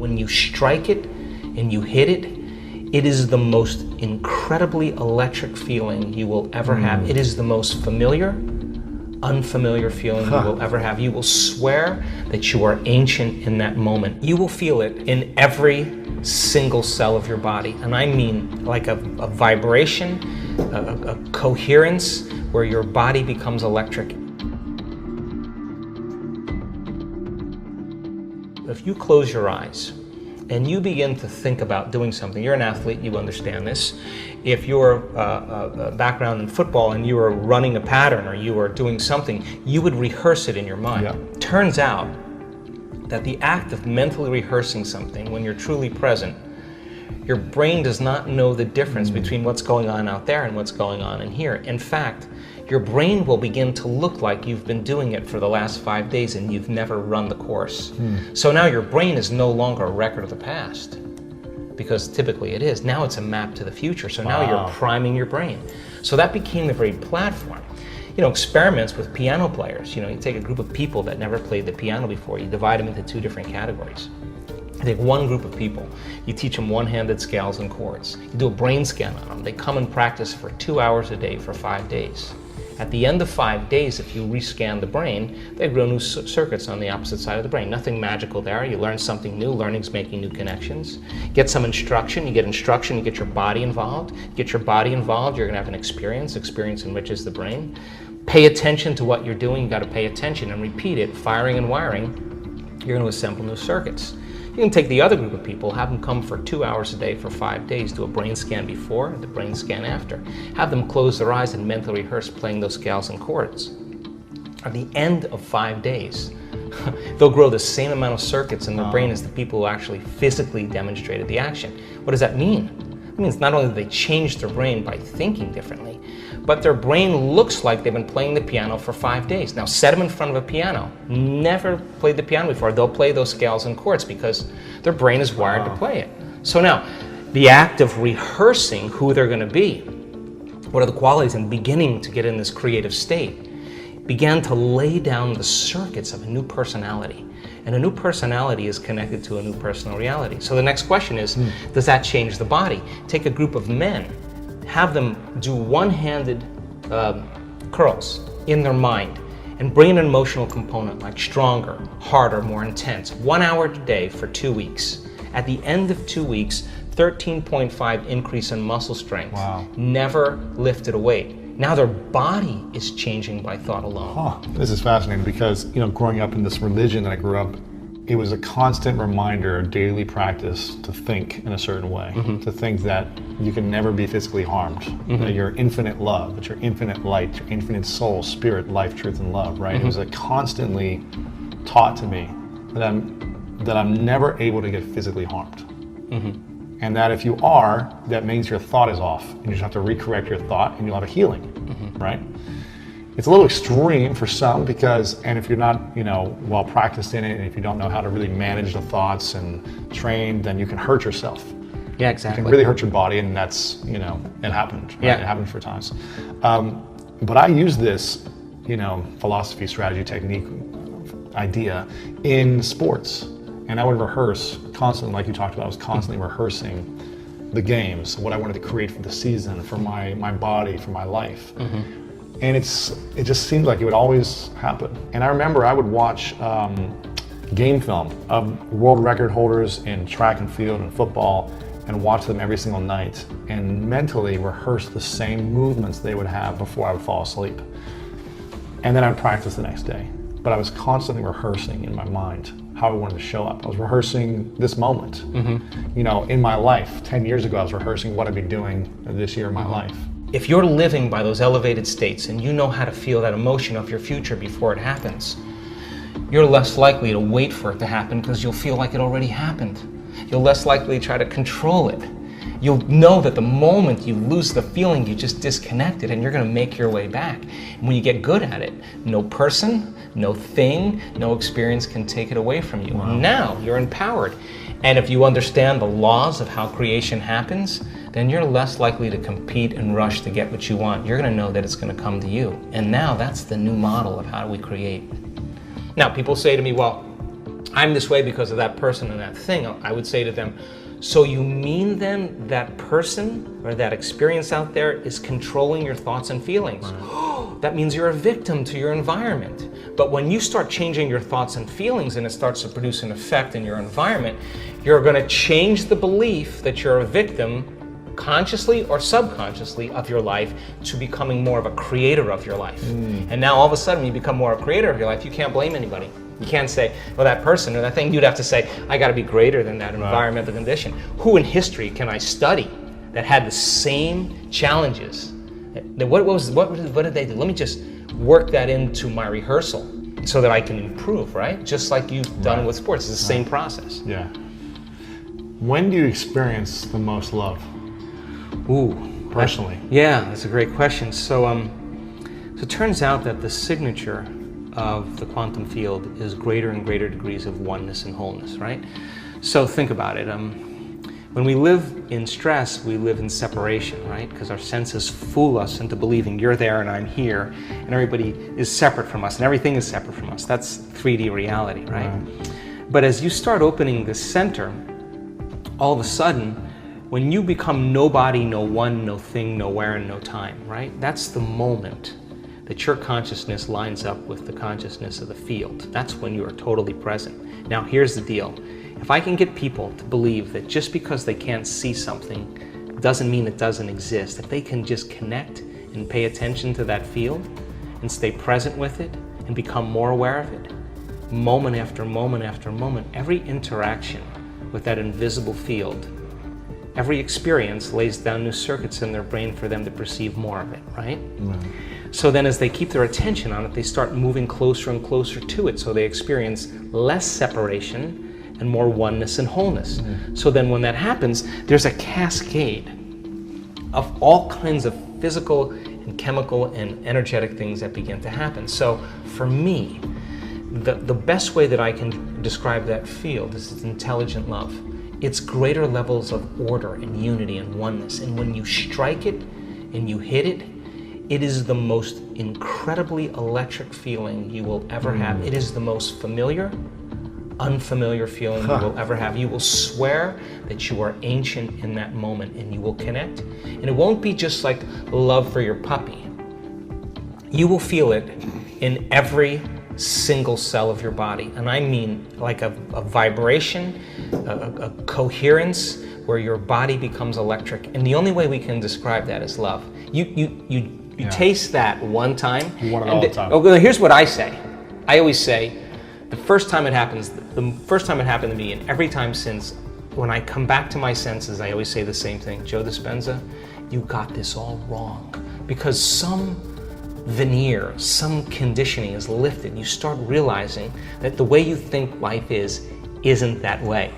When you strike it and you hit it, it is the most incredibly electric feeling you will ever have. It is the most familiar, unfamiliar feeling you will ever have. You will swear that you are ancient in that moment. You will feel it in every single cell of your body. And I mean like a vibration, a coherence where your body becomes electric. If you close your eyes and you begin to think about doing something, you're an athlete, you understand this. If you're a background in football and you are running a pattern or you are doing something, you would rehearse it in your mind. Yeah. Turns out that the act of mentally rehearsing something when you're truly present, your brain does not know the difference between what's going on out there and what's going on in here. In fact, your brain will begin to look like you've been doing it for the last 5 days and you've never run the course. So now your brain is no longer a record of the past, because typically it is. Now it's a map to the future. So now you're priming your brain. So that became the very platform. You know, experiments with piano players. You know, you take a group of people that never played the piano before, you divide them into 2 different categories. You take one group of people, you teach them one-handed scales and chords. You do a brain scan on them. They come and practice for 2 hours a day for 5 days. At the end of 5 days, if you rescan the brain, they grow new circuits on the opposite side of the brain. Nothing magical there. You learn something new. Learning's making new connections. Get some instruction. You get instruction. You get your body involved. Get your body involved. You're going to have an experience. Experience enriches the brain. Pay attention to what you're doing. You got to pay attention and repeat it. Firing and wiring. You're going to assemble new circuits. You can take the other group of people, have them come for 2 hours a day for 5 days, do a brain scan before, the brain scan after. Have them close their eyes and mentally rehearse playing those scales and chords. At the end of 5 days, they'll grow the same amount of circuits in their brain as the people who actually physically demonstrated the action. What does that mean? It means not only do they change their brain by thinking differently, but their brain looks like they've been playing the piano for 5 days. Now set them in front of a piano. Never played the piano before. They'll play those scales and chords because their brain is wired to play it. So now, the act of rehearsing who they're going to be, what are the qualities, and beginning to get in this creative state, began to lay down the circuits of a new personality. And a new personality is connected to a new personal reality. So the next question is, does that change the body? Take a group of men, have them do one-handed curls in their mind and bring an emotional component like stronger, harder, more intense. 1 hour a day for 2 weeks. At the end of 2 weeks, 13.5 increase in muscle strength. Wow. Never lifted a weight. Now their body is changing by thought alone. This is fascinating because, you know, growing up in this religion that I grew up, it was a constant reminder, a daily practice to think in a certain way, to think that you can never be physically harmed, that you're infinite love, that you're infinite light, your infinite soul, spirit, life, truth, and love, right? It was like constantly taught to me that I'm never able to get physically harmed. And that if you are, that means your thought is off, and you just have to recorrect your thought and you'll have a healing, right? It's a little extreme for some because, and if you're not, you know, well practiced in it, and if you don't know how to really manage the thoughts and train, then you can hurt yourself. Yeah, exactly. You can really hurt your body, and that's, you know, it happened. Right? Yeah. It happened for times. But I use this, you know, philosophy, strategy, technique, idea in sports. And I would rehearse constantly, like you talked about, I was constantly rehearsing the games, what I wanted to create for the season, for my body, for my life. And it just seemed like it would always happen. And I remember I would watch game film of world record holders in track and field and football and watch them every single night and mentally rehearse the same movements they would have before I would fall asleep. And then I'd practice the next day. But I was constantly rehearsing in my mind how I wanted to show up. I was rehearsing this moment. You know, in my life, 10 years ago, I was rehearsing what I'd be doing this year in my life. If you're living by those elevated states and you know how to feel that emotion of your future before it happens, you're less likely to wait for it to happen because you'll feel like it already happened. You're less likely to try to control it. You'll know that the moment you lose the feeling, you just disconnected, and you're going to make your way back. And when you get good at it, no person, no thing, no experience can take it away from you. Wow. Now you're empowered. And if you understand the laws of how creation happens, then you're less likely to compete and rush to get what you want. You're going to know that it's going to come to you. And now that's the new model of how we create. Now people say to me, well, I'm this way because of that person and that thing, I would say to them, so you mean then that person or that experience out there is controlling your thoughts and feelings? Right. That means you're a victim to your environment. But when you start changing your thoughts and feelings and it starts to produce an effect in your environment, you're going to change the belief that you're a victim, consciously or subconsciously, of your life to becoming more of a creator of your life. And now all of a sudden, when you become more a creator of your life, you can't blame anybody. You can't say, well, that person or that thing. You'd have to say, I got to be greater than that environmental condition. Who in history can I study that had the same challenges? What did they do? Let me just work that into my rehearsal so that I can improve, right? Just like you've done with sports. It's the same process. Yeah. When do you experience the most love? Ooh. Personally. That's a great question. So it turns out that the signature of the quantum field is greater and greater degrees of oneness and wholeness, right? So think about it. When we live in stress, we live in separation, right? Because our senses fool us into believing you're there and I'm here, and everybody is separate from us, and everything is separate from us. That's 3D reality, right? But as you start opening the center, all of a sudden, when you become nobody, no one, no thing, nowhere, and no time, right? That's the moment that your consciousness lines up with the consciousness of the field. That's when you are totally present. Now, here's the deal. If I can get people to believe that just because they can't see something doesn't mean it doesn't exist, if they can just connect and pay attention to that field and stay present with it and become more aware of it, moment after moment after moment, every interaction with that invisible field, every experience lays down new circuits in their brain for them to perceive more of it, right? So then as they keep their attention on it, they start moving closer and closer to it, so they experience less separation and more oneness and wholeness. So then when that happens, there's a cascade of all kinds of physical and chemical and energetic things that begin to happen. So for me, the best way that I can describe that field is it's intelligent love. It's greater levels of order and unity and oneness. And when you strike it and you hit it, it is the most incredibly electric feeling you will ever have. It is the most familiar, unfamiliar feeling you will ever have. You will swear that you are ancient in that moment, and you will connect. And it won't be just like love for your puppy. You will feel it in every single cell of your body. And I mean like a vibration, a coherence where your body becomes electric. And the only way we can describe that is love. You taste that one time. You want it all the time. Oh, here's what I say. I always say, the first time it happened to me, and every time since, when I come back to my senses, I always say the same thing. Joe Dispenza, you got this all wrong. Because some veneer, some conditioning is lifted. You start realizing that the way you think life is isn't that way.